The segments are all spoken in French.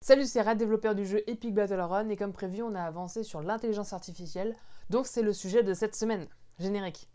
Salut, c'est Red, développeur du jeu Epic Battle Run, et comme prévu, on a avancé sur l'intelligence artificielle, donc c'est le sujet de cette semaine. Générique.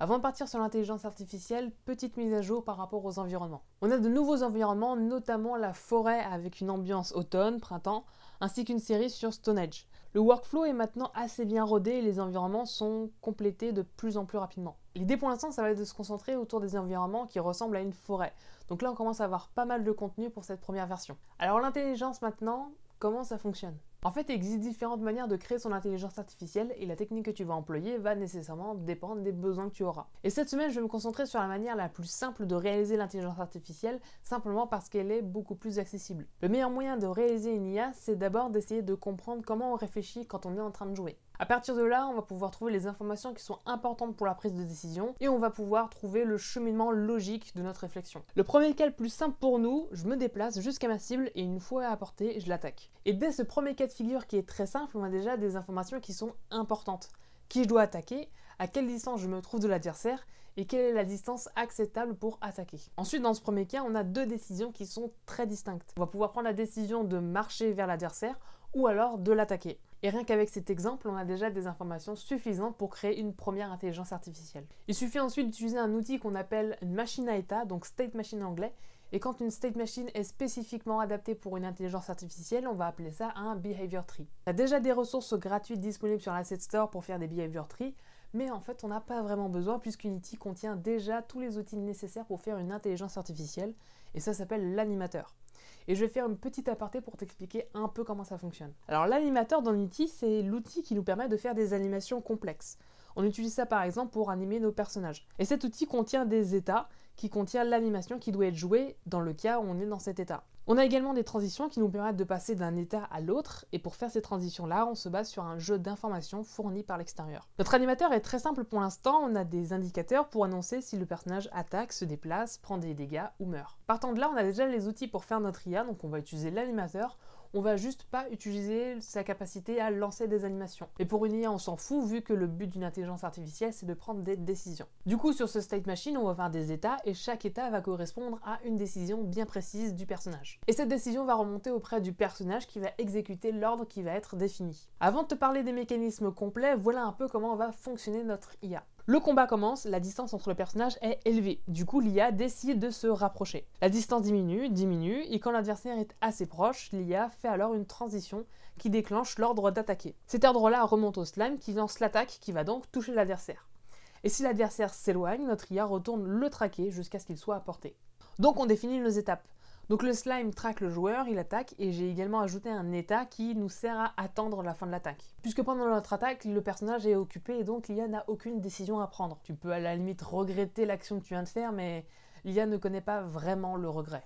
Avant de partir sur l'intelligence artificielle, petite mise à jour par rapport aux environnements. On a de nouveaux environnements, notamment la forêt avec une ambiance automne, printemps, ainsi qu'une série sur Stone Age. Le workflow est maintenant assez bien rodé et les environnements sont complétés de plus en plus rapidement. L'idée pour l'instant, ça va être de se concentrer autour des environnements qui ressemblent à une forêt. Donc là, on commence à avoir pas mal de contenu pour cette première version. Alors l'intelligence maintenant, comment ça fonctionne ? En fait, il existe différentes manières de créer son intelligence artificielle et la technique que tu vas employer va nécessairement dépendre des besoins que tu auras. Et cette semaine, je vais me concentrer sur la manière la plus simple de réaliser l'intelligence artificielle, simplement parce qu'elle est beaucoup plus accessible. Le meilleur moyen de réaliser une IA, c'est d'abord d'essayer de comprendre comment on réfléchit quand on est en train de jouer. À partir de là, on va pouvoir trouver les informations qui sont importantes pour la prise de décision et on va pouvoir trouver le cheminement logique de notre réflexion. Le premier cas le plus simple pour nous, je me déplace jusqu'à ma cible et une fois à portée, je l'attaque. Et dès ce premier cas de figure qui est très simple, on a déjà des informations qui sont importantes. Qui je dois attaquer, à quelle distance je me trouve de l'adversaire et quelle est la distance acceptable pour attaquer. Ensuite, dans ce premier cas, on a deux décisions qui sont très distinctes. On va pouvoir prendre la décision de marcher vers l'adversaire ou alors de l'attaquer. Et rien qu'avec cet exemple, on a déjà des informations suffisantes pour créer une première intelligence artificielle. Il suffit ensuite d'utiliser un outil qu'on appelle une machine à état, donc state machine en anglais. Et quand une state machine est spécifiquement adaptée pour une intelligence artificielle, on va appeler ça un behavior tree. Il y a déjà des ressources gratuites disponibles sur l'Asset Store pour faire des behavior trees, mais en fait on n'a pas vraiment besoin puisqu'Unity contient déjà tous les outils nécessaires pour faire une intelligence artificielle, et ça s'appelle l'animateur. Et je vais faire une petite aparté pour t'expliquer un peu comment ça fonctionne. Alors l'animateur dans Unity, c'est l'outil qui nous permet de faire des animations complexes. On utilise ça par exemple pour animer nos personnages. Et cet outil contient des états qui contient l'animation qui doit être jouée dans le cas où on est dans cet état. On a également des transitions qui nous permettent de passer d'un état à l'autre, et pour faire ces transitions-là, on se base sur un jeu d'informations fourni par l'extérieur. Notre animateur est très simple pour l'instant, on a des indicateurs pour annoncer si le personnage attaque, se déplace, prend des dégâts ou meurt. Partant de là, on a déjà les outils pour faire notre IA, donc on va utiliser l'animateur, on va juste pas utiliser sa capacité à lancer des animations. Et pour une IA, on s'en fout vu que le but d'une intelligence artificielle, c'est de prendre des décisions. Du coup, sur ce state machine, on va avoir des états et chaque état va correspondre à une décision bien précise du personnage. Et cette décision va remonter auprès du personnage qui va exécuter l'ordre qui va être défini. Avant de te parler des mécanismes complets, voilà un peu comment va fonctionner notre IA. Le combat commence, la distance entre le personnage est élevée. Du coup, l'IA décide de se rapprocher. La distance diminue, et quand l'adversaire est assez proche, l'IA fait alors une transition qui déclenche l'ordre d'attaquer. Cet ordre-là remonte au slime qui lance l'attaque qui va donc toucher l'adversaire. Et si l'adversaire s'éloigne, notre IA retourne le traquer jusqu'à ce qu'il soit à portée. Donc on définit nos étapes. Donc le slime traque le joueur, il attaque, et j'ai également ajouté un état qui nous sert à attendre la fin de l'attaque. Puisque pendant notre attaque, le personnage est occupé et donc l'IA n'a aucune décision à prendre. Tu peux à la limite regretter l'action que tu viens de faire, mais l'IA ne connaît pas vraiment le regret.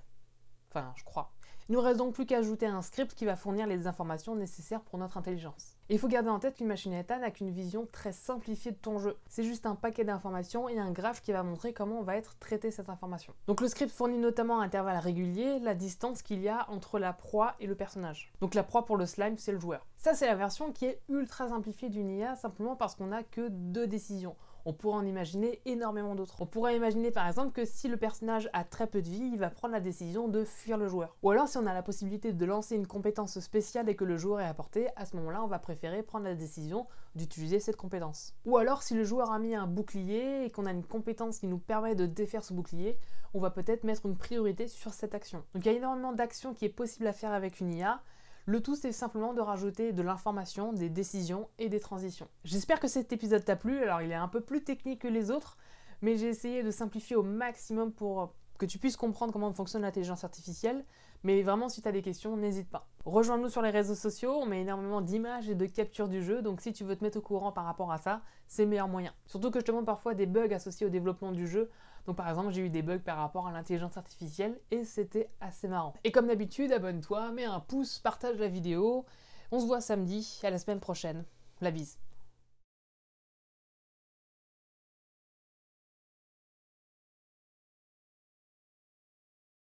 Enfin, je crois. Il nous reste donc plus qu'à ajouter un script qui va fournir les informations nécessaires pour notre intelligence. Et il faut garder en tête qu'une machine à état n'a qu'une vision très simplifiée de ton jeu. C'est juste un paquet d'informations et un graphe qui va montrer comment va être traitée cette information. Donc le script fournit notamment à intervalles réguliers la distance qu'il y a entre la proie et le personnage. Donc la proie pour le slime, c'est le joueur. Ça, c'est la version qui est ultra simplifiée d'une IA simplement parce qu'on n'a que deux décisions. On pourrait en imaginer énormément d'autres. On pourrait imaginer par exemple que si le personnage a très peu de vie, il va prendre la décision de fuir le joueur. Ou alors si on a la possibilité de lancer une compétence spéciale et que le joueur est à portée, à ce moment-là on va préférer prendre la décision d'utiliser cette compétence. Ou alors si le joueur a mis un bouclier et qu'on a une compétence qui nous permet de défaire ce bouclier, on va peut-être mettre une priorité sur cette action. Donc il y a énormément d'actions qui est possible à faire avec une IA. Le tout, c'est simplement de rajouter de l'information, des décisions et des transitions. J'espère que cet épisode t'a plu. Alors, il est un peu plus technique que les autres, mais j'ai essayé de simplifier au maximum pour que tu puisses comprendre comment fonctionne l'intelligence artificielle. Mais vraiment, si tu as des questions, n'hésite pas. Rejoins-nous sur les réseaux sociaux, on met énormément d'images et de captures du jeu, donc si tu veux te mettre au courant par rapport à ça, c'est le meilleur moyen. Surtout que je te montre parfois des bugs associés au développement du jeu. Donc par exemple, j'ai eu des bugs par rapport à l'intelligence artificielle et c'était assez marrant. Et comme d'habitude, abonne-toi, mets un pouce, partage la vidéo. On se voit samedi, à la semaine prochaine. La bise.